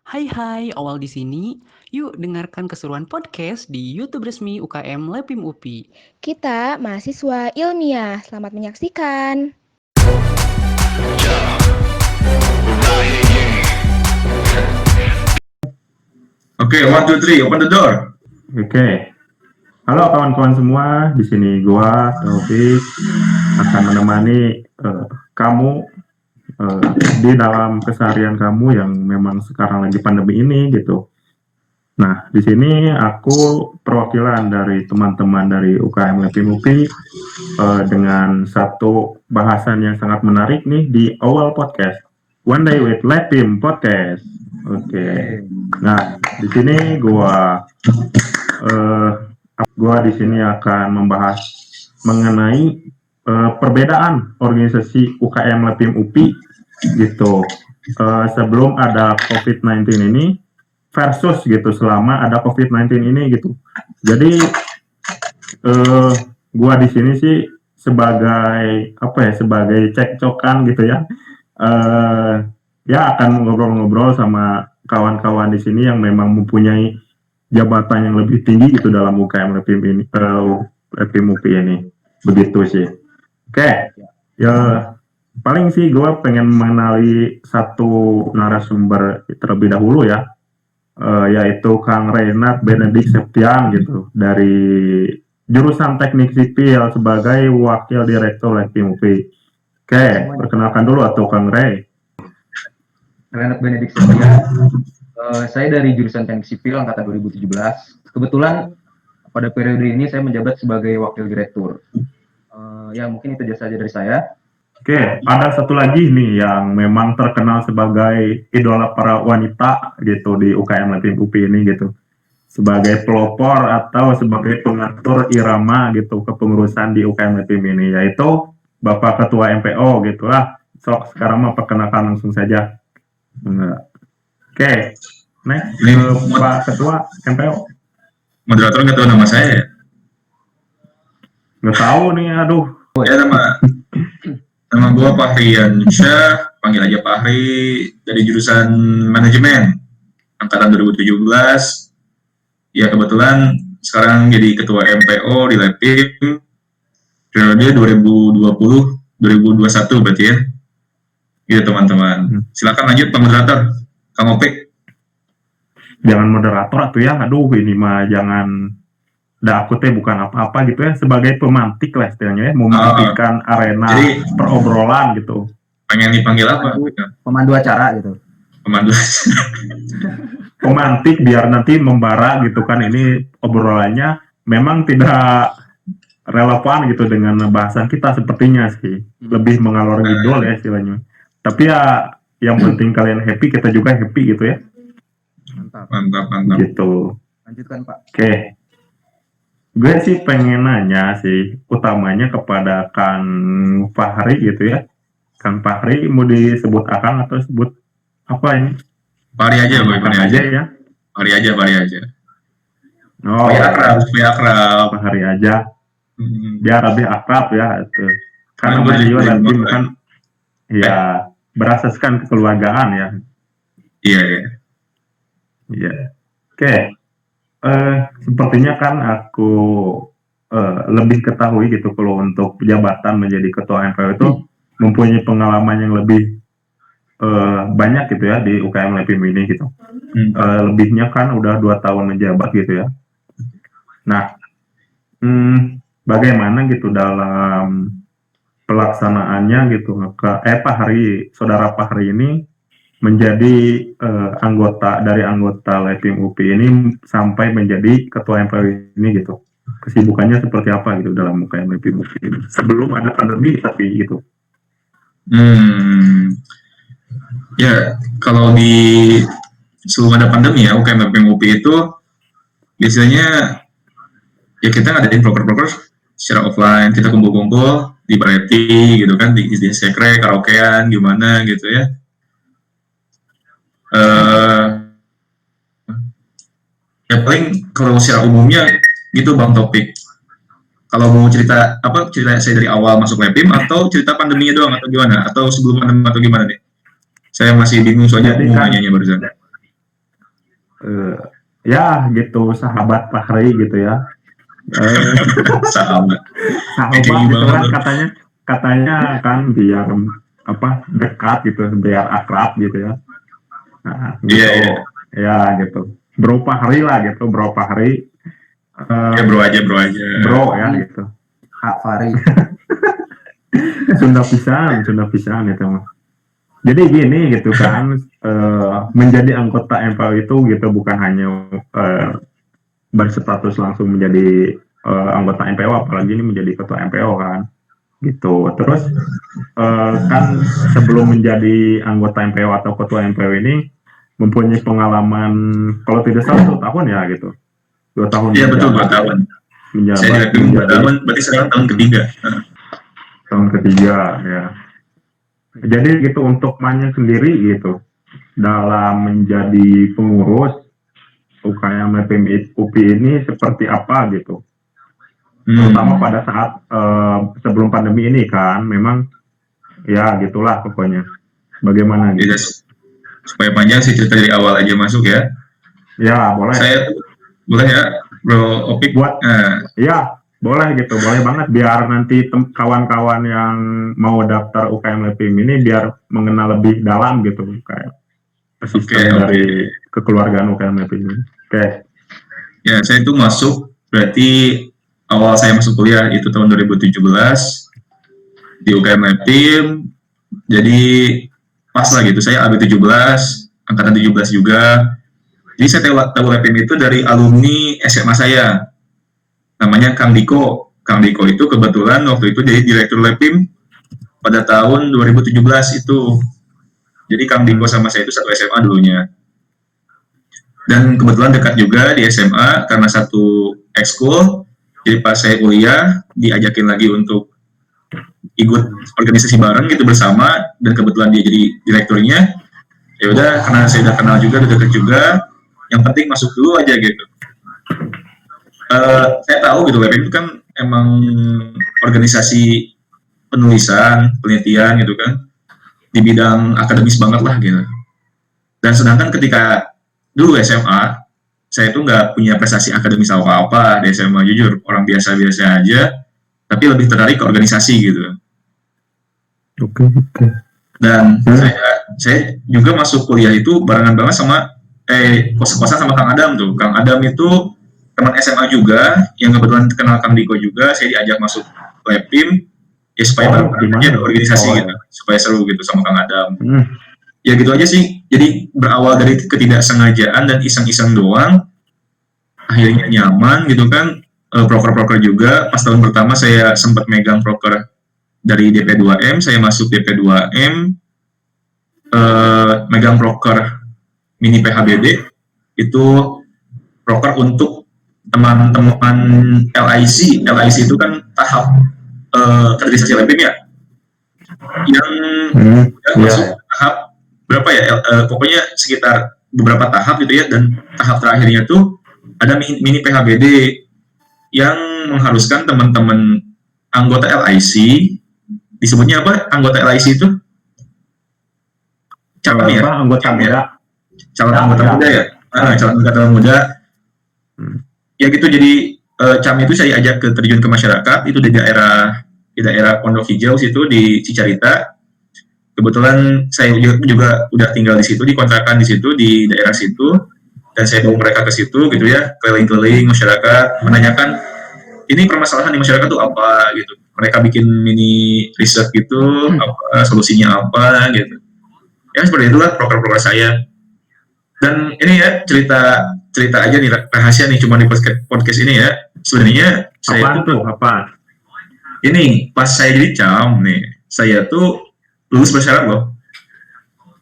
Hai, Awal di sini. Yuk dengarkan keseruan podcast di YouTube resmi UKM Lepim UPI. Kita mahasiswa ilmiah, selamat menyaksikan. Oke, 1, 2, 3, open the door. Oke. Halo kawan-kawan semua, di sini gua Taufik akan menemani kamu di dalam keseharian kamu yang memang sekarang lagi pandemi ini gitu. Nah, di sini aku perwakilan dari teman-teman dari UKM Lepim UPI dengan satu bahasan yang sangat menarik nih di awal podcast. One Day with Lepim Podcast. Oke. Nah, di sini gua di sini akan membahas mengenai perbedaan organisasi UKM Lepim UPI gitu sebelum ada COVID-19 ini versus gitu selama ada COVID-19 ini gitu. Jadi gua di sini sih sebagai sebagai cekcokan gitu ya. Ya akan ngobrol-ngobrol sama kawan-kawan di sini yang memang mempunyai jabatan yang lebih tinggi gitu dalam UKM Lepim ini, Lepim UPI ini, begitu sih. Oke, ya paling sih gue pengen mengenali satu narasumber terlebih dahulu ya, yaitu Kang Renat Benedict Septian gitu dari jurusan Teknik Sipil sebagai Wakil Direktur Lepim UPI. Oke, perkenalkan dulu atau Kang Rey. Renat Benedict Septian. Saya dari jurusan Teknik Sipil angkatan 2017. Kebetulan pada periode ini saya menjabat sebagai wakil direktur. Ya mungkin itu saja dari saya. Oke, ada satu lagi nih yang memang terkenal sebagai idola para wanita gitu di UKM Lepim UPI ini gitu. Sebagai pelopor atau sebagai pengatur irama gitu kepengurusan di UKM Lepim ini, yaitu Bapak Ketua MPO gitu lah. So, sekarang mah perkenalkan langsung saja. Oke, next Pak Ketua MPO. Moderator nggak tahu nama saya ya? Nggak tahu nih, aduh. Ya nama gue Fahrian Syah, panggil aja Fahri, dari jurusan manajemen angkatan 2017. Ya kebetulan sekarang jadi ketua MPO di Lepim periode 2020-2021 berarti ya. Gitu teman-teman. Silakan lanjut Pak Moderator. Kang Opik. Jangan moderator atuh ya, aduh ini mah jangan, aku teh bukan apa-apa gitu ya, sebagai pemantik lah istilahnya ya, memantikkan arena jadi, perobrolan gitu. Pengen dipanggil apa? Pemandu acara gitu. Pemandu pemantik biar nanti membara gitu kan, ini obrolannya memang tidak relevan gitu dengan bahasan kita sepertinya sih, lebih mengalor ngidul ya istilahnya. Tapi ya yang penting kalian happy, kita juga happy gitu ya. Mantap. Gitu. Lanjutkan Pak. Oke. Gue sih pengen nanya sih, utamanya kepada Kang Fahri gitu ya. Kang Fahri mau disebut Akang atau sebut apa ini? Fahri aja, Fahri aja ya. Fahri aja. Oh, akrab. Fahri aja. Biar lebih akrab ya itu. Karena beliau nanti bukan ya berasaskan kekeluargaan ya. Iya. Oke. Sepertinya kan aku lebih ketahui gitu kalau untuk jabatan menjadi ketua MPO itu mempunyai pengalaman yang lebih banyak gitu ya di UKM Lepim ini gitu. Lebihnya kan udah 2 tahun menjabat gitu ya. Nah, bagaimana gitu dalam pelaksanaannya gitu Pak Hari, saudara Pak Hari ini menjadi anggota Lepim UPI ini sampai menjadi ketua MPO ini gitu. Kesibukannya seperti apa gitu dalam UKM Lepim UPI ini sebelum ada pandemi tapi gitu. Ya, kalau di sebelum ada pandemi ya UKM Lepim UPI itu biasanya ya kita ngadain proker-proker secara offline, kita kumpul-kumpul di Bareti gitu kan, di sekre, karaokean gimana gitu ya. Ya paling kalau secara umumnya gitu Bang Topik. Kalau mau cerita saya dari awal masuk Lepim atau cerita pandeminya doang atau gimana? Atau sebelum pandemi atau gimana nih? Saya masih bingung soalnya mau nanyanya barusan. eh, ya gitu sahabat Fahri gitu ya. Sahabat. Sahabat Kayak gitu gimana kan tuh? katanya kan biar apa dekat gitu biar akrab gitu ya. Nah, Iya, gitu iya. ya gitu. Bro Fahri lah gitu, Bro Fahri. Ya bro aja, bro aja. Bro ya gitu. Kak Fari. Sunda pisan gitu mah. Jadi gini gitu kan, menjadi anggota MPO itu gitu bukan hanya berstatus langsung menjadi anggota MPO, apalagi ini menjadi ketua MPO kan, gitu. Terus kan sebelum menjadi anggota MPO atau ketua MPO ini mempunyai pengalaman kalau tidak salah 2 tahun ya gitu, 2 tahun Iya betul, 2 menjabat tahun. Saya menjabat direktur 2 menjadi tahun, berarti sekarang tahun ketiga. tahun ketiga ya. Jadi gitu untuk Manya sendiri gitu dalam menjadi pengurus UKM UPI ini seperti apa gitu, terutama pada saat sebelum pandemi ini kan memang ya gitulah pokoknya bagaimana gitu. Jadi, supaya panjang sih cerita dari awal aja masuk ya. Ya boleh. Saya boleh ya, Bro Opik. Buat ya boleh gitu, boleh banget biar nanti kawan-kawan yang mau daftar UKM LPM ini biar mengenal lebih dalam gitu kayak sistem dari kekeluargaan UKM LPM ini. Oke. Ya, saya itu masuk berarti awal saya masuk kuliah itu tahun 2017 di UKM LPM. Jadi pas lah gitu, saya AB 17, angkatan 17 juga. Jadi saya tahu LPM itu dari alumni SMA saya. Namanya Kang Diko. Kang Diko itu kebetulan waktu itu jadi direktur LPM pada tahun 2017 itu. Jadi Kang Diko sama saya itu satu SMA dulunya. Dan kebetulan dekat juga di SMA karena satu ekskul. Jadi pas saya kuliah diajakin lagi untuk ikut organisasi bareng gitu bersama, dan kebetulan dia jadi direkturnya. Ya udah, karena saya udah kenal juga, udah dekat juga, yang penting masuk dulu aja gitu. Saya tahu gitu, LPM itu kan emang organisasi penulisan, penelitian gitu kan, di bidang akademis banget lah gitu. Dan sedangkan ketika dulu SMA, saya tuh nggak punya prestasi akademis apa-apa di SMA, jujur, orang biasa-biasa aja, tapi lebih tertarik ke organisasi gitu. Oke. Dan saya juga masuk kuliah itu barengan banget sama kos-kosan sama Kang Adam tuh. Kang Adam itu teman SMA juga, yang kebetulan kenal Kang Diko juga. Saya diajak masuk LPM ya supaya bareng-bareng aja organisasi gitu, supaya seru gitu sama Kang Adam. Ya gitu aja sih. Jadi berawal dari ketidaksengajaan dan iseng-iseng doang, akhirnya nyaman gitu kan. Proker-proker juga. Pas tahun pertama saya sempat megang proker dari DP2M, saya masuk DP2M, megang proker mini PHBD, itu proker untuk teman-teman LIC. LIC itu kan tahap kaderisasi LPM ya, yang masuk tahap berapa ya, pokoknya sekitar beberapa tahap gitu ya, dan tahap terakhirnya tuh ada mini PHBD yang mengharuskan teman-teman anggota LIC, disebutnya apa anggota LIC itu? Calon ya? Anggota muda. Calon anggota muda ya? Calon anggota muda. Ya gitu, jadi CAM itu saya ajak ke terjun ke masyarakat, itu di daerah Pondok Hijau situ di Cicarita. Kebetulan saya juga udah tinggal di situ, dikontrakan di situ, di daerah situ, dan saya bawa mereka ke situ gitu ya, keliling-keliling masyarakat, menanyakan ini permasalahan di masyarakat tuh apa gitu. Mereka bikin mini riset gitu, apa solusinya apa gitu. Ya seperti itulah proker-proker saya. Dan ini ya cerita aja nih, rahasia nih, cuma di podcast ini ya. Sebenarnya saya apa? Ini pas saya jadi CAM nih, saya tuh lulus bersyarat loh.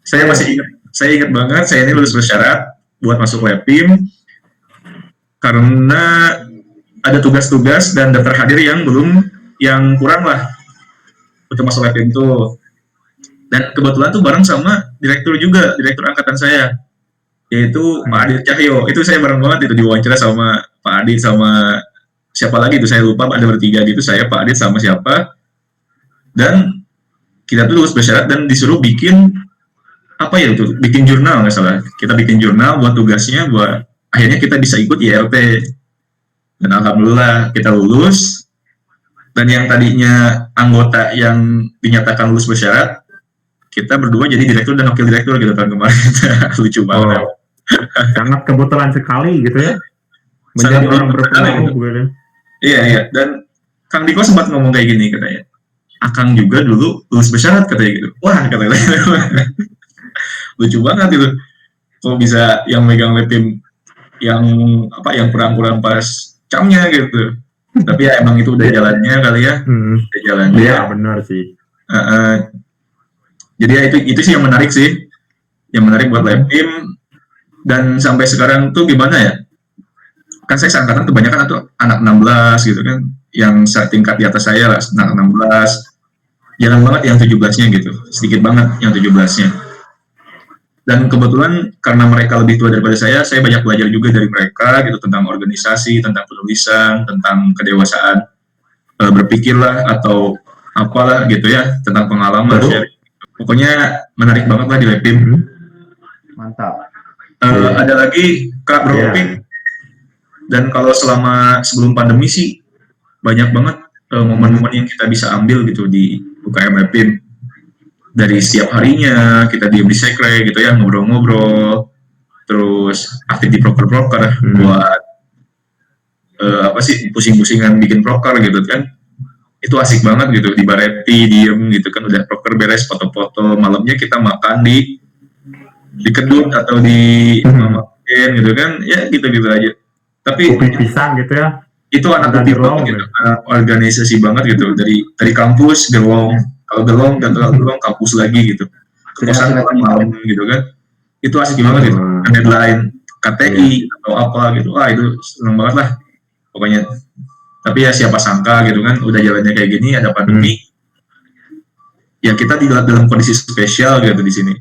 Saya masih ingat, saya ingat banget saya ini lulus bersyarat buat masuk LPM karena ada tugas-tugas dan daftar hadir yang kurang lah untuk masuk LPM tuh. Dan kebetulan tuh bareng sama direktur angkatan saya, yaitu Pak Adit Cahyo. Itu saya bareng banget itu diwawancara sama Pak Adit sama siapa lagi itu saya lupa, ada bertiga gitu, saya, Pak Adit sama siapa. Dan kita tuh lulus bersyarat dan disuruh bikin apa ya itu bikin jurnal nggak salah, kita bikin jurnal buat tugasnya, buat akhirnya kita bisa ikut YLT dan alhamdulillah kita lulus. Dan yang tadinya anggota yang dinyatakan lulus bersyarat, kita berdua jadi direktur dan wakil direktur gitu tahun kemarin. Lucu banget. Oh, sangat kebetulan sekali gitu ya. Sangat Menjadi orang kebetulan berpengaruh gitu. gitu. Iya. Dan Kang Diko sempat ngomong kayak gini katanya. Akang juga dulu lulus bersyarat katanya gitu. Wah katanya. Lucu banget gitu. Kok bisa yang megang Lepim yang kurang-kurang pas camnya gitu. Tapi ya emang itu udah jalannya kali ya. Udah jalannya. Iya benar sih. Jadi ya itu sih yang menarik sih. Yang menarik buat Lepim. Dan sampai sekarang tuh gimana ya? Kan saya seangkatan kebanyakan tuh anak 16 gitu kan. Yang tingkat di atas saya lah, anak 16. Jarang banget yang 17-nya gitu. Sedikit banget yang 17-nya. Dan kebetulan karena mereka lebih tua daripada saya banyak belajar juga dari mereka gitu tentang organisasi, tentang penulisan, tentang kedewasaan berpikir lah atau apalah gitu ya, tentang pengalaman sharing. Pokoknya menarik banget lah di Lepim. Mantap. Ada lagi Kak Bro Opik. Dan kalau sebelum pandemi sih banyak banget momen-momen yang kita bisa ambil gitu di UKM Lepim. Dari setiap harinya kita diem di sekre gitu ya, ngobrol-ngobrol, terus aktif di proker-proker buat pusing-pusingan bikin proker gitu kan. Itu asik banget gitu, di Bareti diem gitu kan, udah proker beres, foto-foto, malamnya kita makan di kedut atau di makan gitu kan, ya gitu-gitu aja. Tapi kopi pisang gitu ya. Itu anak kopi banget gitu, anak organisasi banget gitu, dari kampus Gerwong. Kalau gelong kampus lagi gitu, kosan malam gitu kan, itu asik banget gitu. Deadline KTI atau apa gitu, wah itu seneng banget lah pokoknya. Tapi ya siapa sangka gitu kan, udah jalannya kayak gini, ada pandemi, ya kita dalam kondisi spesial gitu di sini.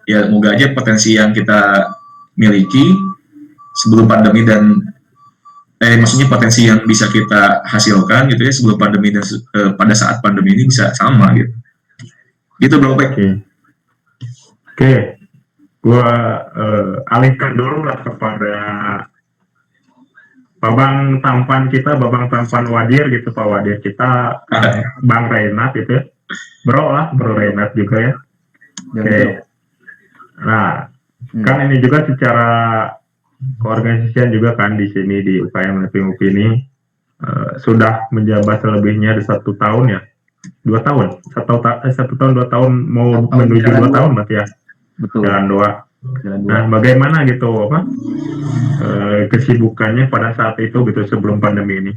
Ya moga aja potensi yang kita miliki sebelum pandemi dan maksudnya potensi yang bisa kita hasilkan gitu ya sebelum pandemi dan pada saat pandemi ini bisa sama gitu. Gitu Bro Opik. Oke. Gua alihkan dulu lah kepada babang tampan Wadir gitu, Pak Wadir kita, Bang Renat gitu ya. Bro Renat juga ya. Oke. Nah, kan ini juga secara keorganisasian juga kan di sini di UKM Lepim UPI ini sudah menjabat selebihnya di 1 tahun ya, 2 tahun, 1 tahun 2 tahun mau menuju 2 tahun berarti ya. Betul. Jalan 2. Nah, bagaimana gitu kesibukannya pada saat itu gitu sebelum pandemi ini?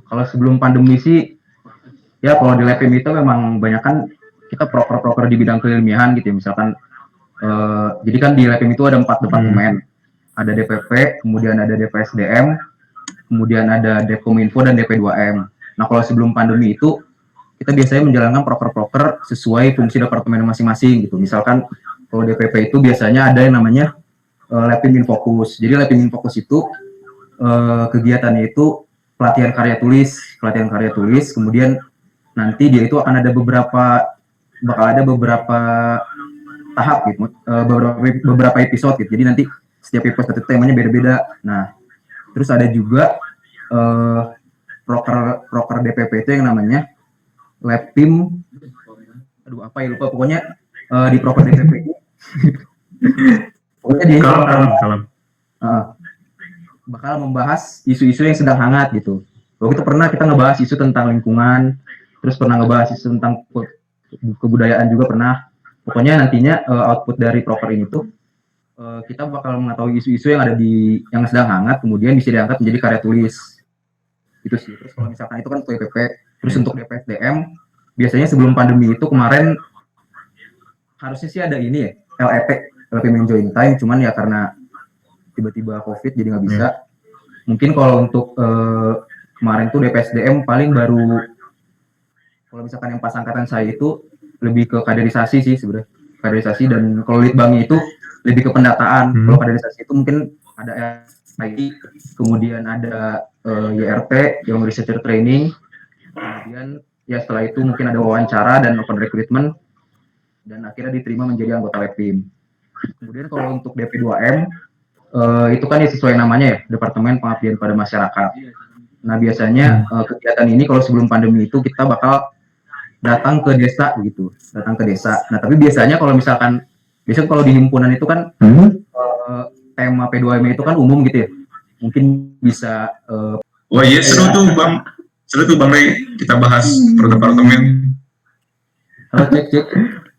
Kalau sebelum pandemi sih, ya kalau di Lepim itu memang banyak kan kita proker-proker di bidang keilmiahan gitu ya, misalkan. Jadi kan di Lepim itu ada 4 departemen, ada DPP, kemudian ada DPSDM, kemudian ada Depkominfo dan DP2M. Nah kalau sebelum pandemi itu kita biasanya menjalankan proker-proker sesuai fungsi departemen masing-masing gitu. Misalkan kalau DPP itu biasanya ada yang namanya Lepim Infokus. Jadi Lepim Infokus itu kegiatannya itu pelatihan karya tulis, kemudian nanti dia itu akan ada beberapa tahap gitu, beberapa episode gitu. Jadi nanti setiap episode itu temanya beda-beda. Nah, terus ada juga proker DPP itu yang namanya Lepim, lupa pokoknya di proker DPP itu pokoknya dia bakal membahas isu-isu yang sedang hangat gitu. Waktu itu pernah kita ngebahas isu tentang lingkungan, terus pernah ngebahas isu tentang kebudayaan juga pernah. Pokoknya nantinya output dari proker ini tuh kita bakal mengetahui isu-isu yang ada yang sedang hangat, kemudian bisa diangkat menjadi karya tulis. Itu sih. Terus kalau misalkan itu kan untuk DPP, terus untuk DPSDM biasanya sebelum pandemi itu kemarin harusnya sih ada ini ya, LET, Lepim Enjoying Time, cuman ya karena tiba-tiba COVID jadi nggak bisa. Mungkin kalau untuk kemarin tuh DPSDM paling baru, kalau misalkan yang pas angkatan saya itu lebih ke kaderisasi sih sebenarnya, kaderisasi, dan kalau litbangnya itu lebih ke pendataan. Kalau kaderisasi itu mungkin ada RI, kemudian ada YRT, yang researcher training, kemudian ya setelah itu mungkin ada wawancara dan open recruitment, dan akhirnya diterima menjadi anggota LEPIM. Kemudian kalau untuk DP2M itu kan ya sesuai namanya ya, Departemen Pengabdian pada Masyarakat. Nah biasanya kegiatan ini kalau sebelum pandemi itu kita bakal datang ke desa gitu, datang ke desa. Nah tapi biasanya kalau kalau di himpunan itu kan tema P2M itu kan umum gitu ya, mungkin bisa Wah iya seru tuh Bang Rey, kita bahas per departemen. cek.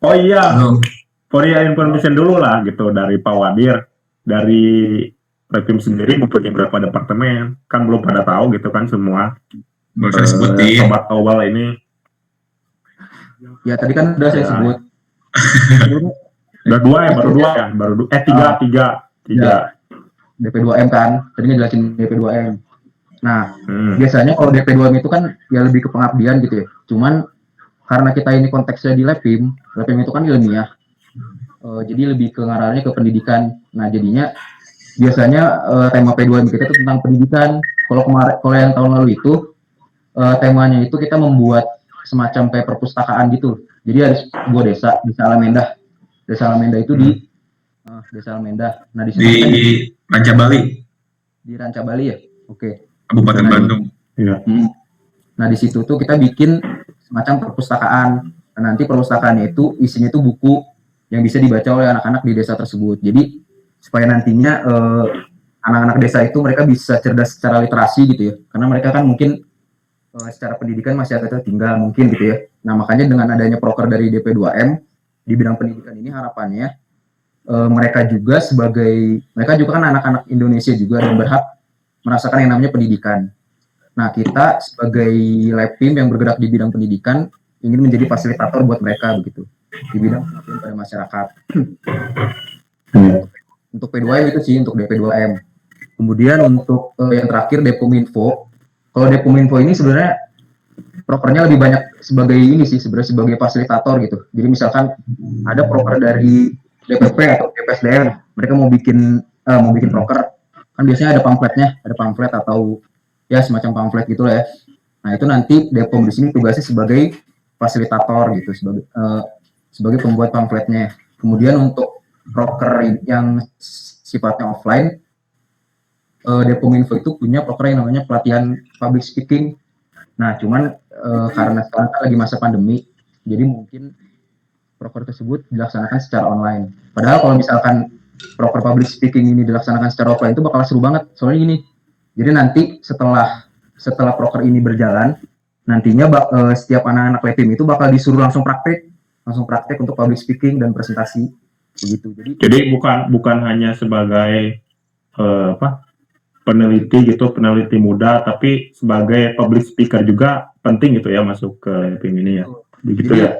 Oh iya, Halo. for your information dulu lah gitu dari Pak Wadir, dari Repim sendiri mempunyai berapa departemen, kan belum pada tahu gitu kan semua. Boleh saya sebutin. Sobat awal ini Ya tadi kan udah saya sebut. tiga. DP2M kan, tadi ngejelasin DP2M. Nah, biasanya kalau DP2M itu kan ya lebih ke pengabdian gitu ya. Cuman karena kita ini konteksnya di LEPIM itu kan ilmiah. Jadi lebih ke ngarahnya ke pendidikan. Nah, jadinya biasanya tema P2M kita itu tentang pendidikan. Kalau yang tahun lalu itu temanya itu kita membuat semacam kayak perpustakaan gitu. Jadi ada sebuah desa Alamendah. Desa Alamendah itu di Desa Alamendah. Nah, di Ranca Bali. Di Ranca Bali ya. Oke. Kabupaten Bandung. Iya. Nah, di situ tuh kita bikin semacam perpustakaan. Nah, nanti perpustakaannya itu isinya tuh buku yang bisa dibaca oleh anak-anak di desa tersebut. Jadi supaya nantinya anak-anak desa itu mereka bisa cerdas secara literasi gitu ya. Karena mereka kan mungkin secara pendidikan masih agak tertinggal mungkin gitu ya. Nah, makanya dengan adanya proker dari DP2M di bidang pendidikan ini harapannya mereka juga kan anak-anak Indonesia juga dan berhak merasakan yang namanya pendidikan. Nah, kita sebagai LEPIM yang bergerak di bidang pendidikan ingin menjadi fasilitator buat mereka begitu di bidang pengabdian pada masyarakat. Untuk P2M itu sih, untuk DP2M. Kemudian untuk yang terakhir Depominfo. Kalau Depominfo ini sebenarnya prokernya lebih banyak sebagai ini sih, sebenarnya sebagai fasilitator gitu. Jadi misalkan ada proker dari DPP atau DPSDM, mereka mau bikin proker, kan biasanya ada pamflet atau ya semacam pamflet gitu lah ya. Nah itu nanti Depom di sini tugasnya sebagai fasilitator gitu, sebagai pembuat pamfletnya. Kemudian untuk proker yang sifatnya offline, Depominfo itu punya proker yang namanya pelatihan public speaking. Nah cuman karena sekarang lagi masa pandemi, jadi mungkin proker tersebut dilaksanakan secara online. Padahal kalau misalkan proker public speaking ini dilaksanakan secara offline itu bakal seru banget. Soalnya gini, jadi nanti setelah proker ini berjalan, nantinya setiap anak-anak LEPIM itu bakal disuruh langsung praktek untuk public speaking dan presentasi begitu. Jadi bukan hanya sebagai peneliti muda, tapi sebagai public speaker juga penting gitu ya masuk ke LEPIM ini ya. Begitu jadi, ya.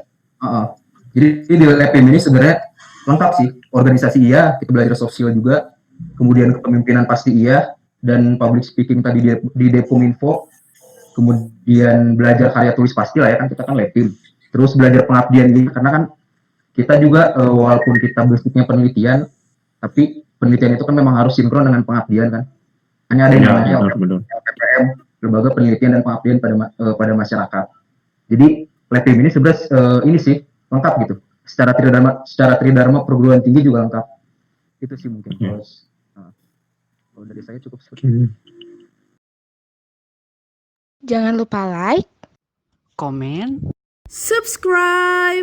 Jadi di LEPIM ini sebenarnya lengkap sih. Organisasi iya, kita belajar sosial juga, kemudian kepemimpinan pasti iya, dan public speaking tadi di Depominfo, kemudian belajar karya tulis pasti lah ya, kan kita kan LEPIM. Terus belajar pengabdian ini, karena kan kita juga walaupun kita basicnya penelitian, tapi penelitian itu kan memang harus sinkron dengan pengabdian kan. Hanya ada yang namanya LPPM, Lembaga Penelitian dan Pengabdian pada Masyarakat. Jadi LEPIM ini sebenarnya ini sih lengkap gitu. Secara tridharma perguruan tinggi juga lengkap. Itu sih mungkin. Kalau dari saya cukup seperti itu. Jangan lupa like, Komen, subscribe.